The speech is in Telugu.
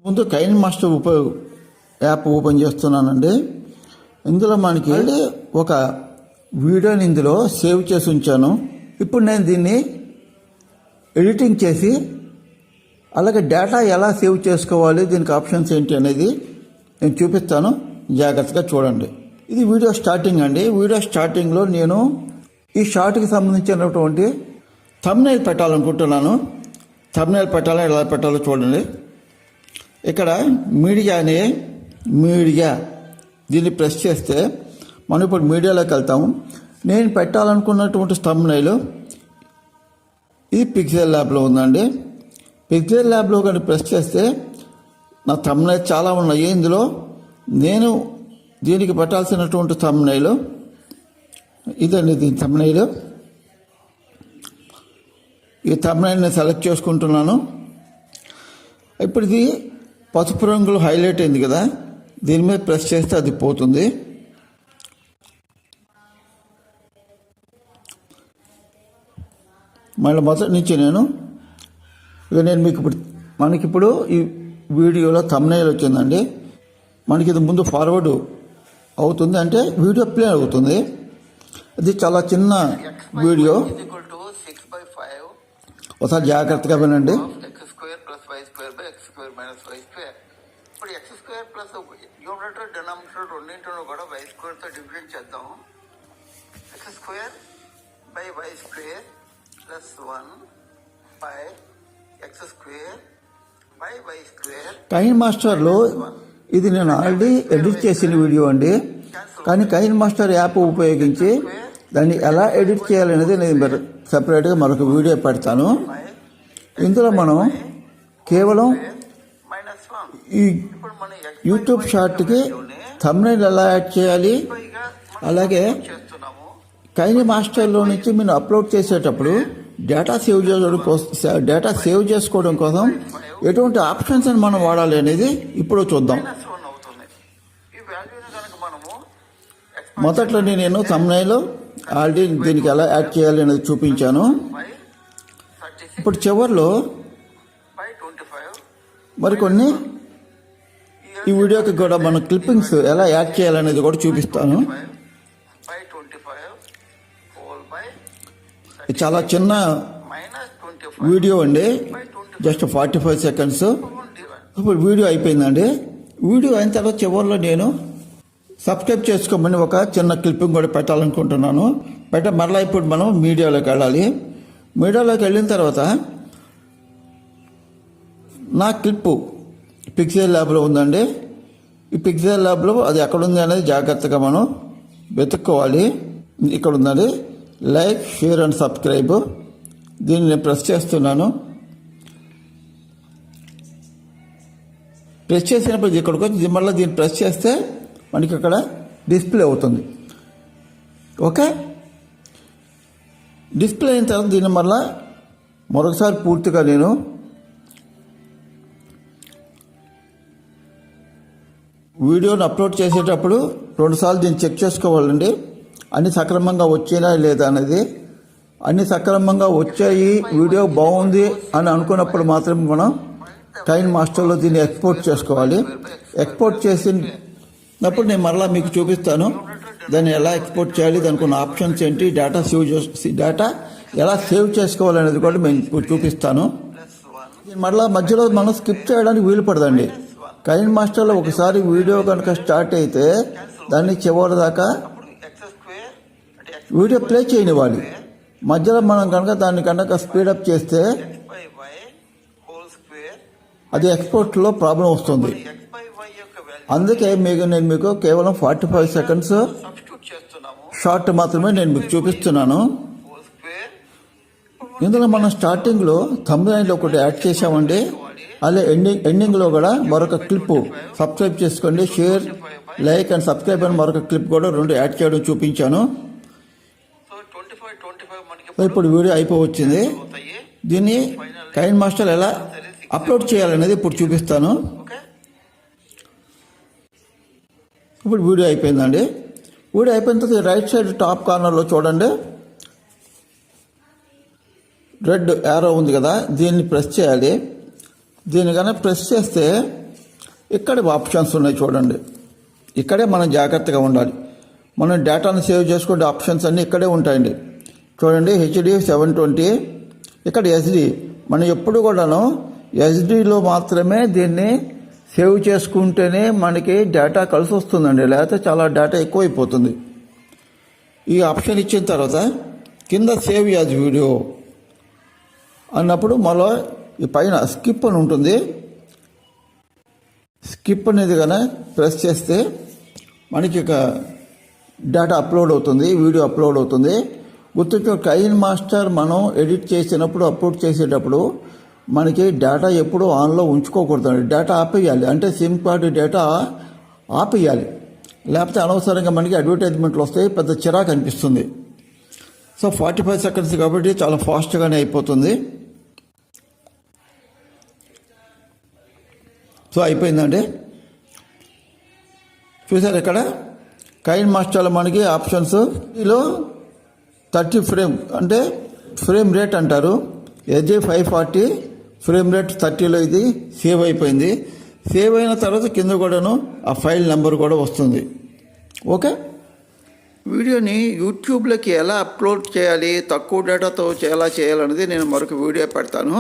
ముందు కైన్ మాస్టర్ యాప్ ఓపెన్ చేస్తున్నానండి. ఇందులో మనకి ఒక వీడియోని ఇందులో సేవ్ చేసి ఉంచాను. ఇప్పుడు నేను దీన్ని ఎడిటింగ్ చేసి అలాగే డేటా ఎలా సేవ్ చేసుకోవాలి, దీనికి ఆప్షన్స్ ఏంటి అనేది నేను చూపిస్తాను, జాగ్రత్తగా చూడండి. ఇది వీడియో స్టార్టింగ్ అండి. వీడియో స్టార్టింగ్లో నేను ఈ షార్ట్కి సంబంధించినటువంటి థంబ్నెయిల్ పెట్టాలనుకుంటున్నాను. థంబ్నెయిల్ ఎలా పెట్టాలో చూడండి. ఇక్కడ మీడియా దీన్ని ప్రెస్ చేస్తే మనం ఇప్పుడు మీడియాలోకి వెళ్తాము. నేను పెట్టాలనుకున్నటువంటి థంబ్నెయిల్ ఇది పిక్సెల్ ల్యాబ్లో ఉందండి. పిక్సెల్ ల్యాబ్లో కానీ ప్రెస్ చేస్తే నా థంబ్నెయిల్ చాలా ఉన్నాయి. ఇందులో నేను దీనికి పెట్టాల్సినటువంటి థంబ్నెయిల్ ఇదండి. దీని థంబ్నెయిల్, ఈ థంబ్నెయిల్ నేను సెలెక్ట్ చేసుకుంటున్నాను. ఇప్పుడు ఇది పసుపు రంగులో హైలైట్ అయింది కదా, దీని మీద ప్రెస్ చేస్తే అది పోతుంది. మళ్ళీ మొదటి నుంచి నేను మీకు మనకిప్పుడు ఈ వీడియోలో థంబ్నెయిల్ వచ్చిందండి. మనకి ఇది ముందు ఫార్వర్డ్ అవుతుంది, అంటే వీడియో ప్లే అవుతుంది. ఇది చాలా చిన్న వీడియో, ఒకసారి జాగ్రత్తగా వినండి. ఇప్పుడు x square plus numerator denominator రెండింటిని కూడా వై స్క్వేర్తో డిఫరెంట్ చేద్దాం. X square by y square plus 1 by x square by y square. కైన్ మాస్టర్లో ఇది నేను ఆల్రెడీ ఎడిట్ చేసిన వీడియో అండి. కానీ కైన్ మాస్టర్ యాప్ ఉపయోగించి దాన్ని ఎలా ఎడిట్ చేయాలనేది నేను సపరేట్గా మరొక వీడియో పెడతాను. ఇందులో మనం కేవలం ఈ యూట్యూబ్ షార్ట్కి థంబ్నెయిల్ ఎలా యాడ్ చేయాలి, అలాగే కైన్ మాస్టర్లో నుంచి మీరు అప్లోడ్ చేసేటప్పుడు డేటా సేవ్ చేసుకోవడం కోసం ఎటువంటి ఆప్షన్స్ అని మనం వాడాలి అనేది ఇప్పుడు చూద్దాం. మొదట్లో నేను థంబ్నెయిల్ ఆల్రెడీ దీనికి ఎలా యాడ్ చేయాలి అనేది చూపించాను. ఇప్పుడు చివరిలో మరికొన్ని ఈ వీడియోకి కూడా మన క్లిప్పింగ్స్ ఎలా యాడ్ చేయాలనేది కూడా చూపిస్తాను. చాలా చిన్న వీడియో అండి, జస్ట్ 45 సెకండ్స్. ఇప్పుడు వీడియో అయిపోయిందండి. వీడియో అయిన తర్వాత చివరిలో నేను సబ్స్క్రైబ్ చేసుకోమని ఒక చిన్న క్లిప్పింగ్ కూడా పెట్టాలనుకుంటున్నాను. మరలా ఇప్పుడు మనం మీడియాలోకి వెళ్ళాలి. మీడియాలోకి వెళ్ళిన తర్వాత నా క్లిప్పు పిక్సెల్ ల్యాబ్లో ఉందండి. ఈ పిక్సెల్ ల్యాబ్లో అది ఎక్కడుంది అనేది జాగ్రత్తగా మనం వెతుక్కోవాలి. ఇక్కడ ఉందండి, లైక్, షేర్ అండ్ సబ్స్క్రైబ్. దీన్ని నేను ప్రెస్ చేస్తున్నాను. ప్రెస్ చేసినప్పుడు ఇక్కడికి వచ్చి మళ్ళీ దీన్ని ప్రెస్ చేస్తే మనకి ఇక్కడ డిస్ప్లే అవుతుంది. ఓకే, డిస్ప్లే అయిన తర్వాత దీన్ని మళ్ళీ మరొకసారి పూర్తిగా నేను వీడియోని అప్లోడ్ చేసేటప్పుడు 2 సార్లు దీన్ని చెక్ చేసుకోవాలండి. అన్ని సక్రమంగా వచ్చాయా లేదా అనేది. అన్ని సక్రమంగా వచ్చాయి, వీడియో బాగుంది అని అనుకున్నప్పుడు మాత్రమే మనం కైన్ మాస్టర్లో దీన్ని ఎక్స్పోర్ట్ చేసుకోవాలి. ఎక్స్పోర్ట్ చేసినప్పుడు నేను మరలా మీకు చూపిస్తాను దాన్ని ఎలా ఎక్స్పోర్ట్ చేయాలి, దానికి ఉన్న ఆప్షన్స్ ఏంటి, డేటా ఎలా సేవ్ చేసుకోవాలనేది కూడా నేను ఇప్పుడు చూపిస్తాను. మరలా మధ్యలో మనం స్కిప్ చేయడానికి వీలు పడదండి. కైన్ మాస్టర్లో ఒకసారి వీడియో కనుక స్టార్ట్ అయితే దాన్ని చివరి దాకా వీడియో ప్లే చేయనివ్వాలి. మధ్యలో మనం కనుక స్పీడప్ చేస్తే అది ఎక్స్పోర్ట్లో ప్రాబ్లం వస్తుంది. అందుకే నేను మీకు కేవలం 45 సెకండ్స్ షార్ట్ మాత్రమే నేను మీకు చూపిస్తున్నాను. ఇందులో మనం స్టార్టింగ్లో థంబ్నెయిల్ ఒకటి యాడ్ చేసామండి. అలాగే ఎండింగ్లో కూడా మరొక క్లిప్, సబ్స్క్రైబ్ చేసుకోండి, షేర్, లైక్ అండ్ సబ్స్క్రైబ్ అని మరొక క్లిప్ కూడా 2 యాడ్ చేయడం చూపించాను. ఇప్పుడు వీడియో అయిపోవచ్చింది. దీన్ని కైన్ మాస్టర్ ఎలా అప్లోడ్ చేయాలనేది ఇప్పుడు చూపిస్తాను. ఇప్పుడు వీడియో అయిపోయిందండి. వీడియో అయిపోయిన తర్వాత రైట్ సైడ్ టాప్ కార్నర్లో చూడండి, రెడ్ యారో ఉంది కదా, దీన్ని ప్రెస్ చేయాలి. దీన్ని కనుక ప్రెస్ చేస్తే ఇక్కడ ఆప్షన్స్ ఉన్నాయి చూడండి. ఇక్కడే మనం జాగ్రత్తగా ఉండాలి. మనం డేటాను సేవ్ చేసుకునే ఆప్షన్స్ అన్నీ ఇక్కడే ఉంటాయండి. చూడండి, హెచ్డి 720, ఇక్కడ ఎస్డి. మనం ఎప్పుడు కూడాను ఎస్డిలో మాత్రమే దీన్ని సేవ్ చేసుకుంటేనే మనకి డేటా కలిసి వస్తుందండి, లేకపోతే చాలా డేటా ఎక్కువైపోతుంది. ఈ ఆప్షన్ ఇచ్చిన తర్వాత కింద సేవ్ యాజ్ వీడియో అన్నప్పుడు మళ్ళీ ఈ పైన స్కిప్ అని ఉంటుంది. స్కిప్ అనేది కానీ ప్రెస్ చేస్తే మనకి ఇక డేటా అప్లోడ్ అవుతుంది, వీడియో అప్లోడ్ అవుతుంది. గుర్తుంచు, కైన్ మాస్టర్ మనం ఎడిట్ చేసినప్పుడు, అప్లోడ్ చేసేటప్పుడు మనకి డేటా ఎప్పుడూ ఆన్లో ఉంచుకోకూడదు. డేటా ఆపేయాలి, అంటే సిమ్ కార్డు డేటా ఆపేయాలి. లేకపోతే అనవసరంగా మనకి అడ్వర్టైజ్మెంట్లు వస్తాయి, పెద్ద చిరాకు అనిపిస్తుంది. సో 45 సెకండ్స్ కాబట్టి చాలా ఫాస్ట్గానే అయిపోతుంది. సో అయిపోయిందండి. చూసారు ఇక్కడ కైన్ మాస్టర్లో మనకి ఆప్షన్స్ లో 30 ఫ్రేమ్ అంటే ఫ్రేమ్ రేట్ అంటారు. ఎస్జే 540 ఫ్రేమ్ రేట్ 30లో ఇది సేవ్ అయిపోయింది. సేవ్ అయిన తర్వాత కింద కూడాను ఆ ఫైల్ నెంబర్ కూడా వస్తుంది. ఓకే, వీడియోని యూట్యూబ్లోకి ఎలా అప్లోడ్ చేయాలి, తక్కువ డేటాతో ఎలా చేయాలనేది నేను మరొక వీడియో పెడతాను.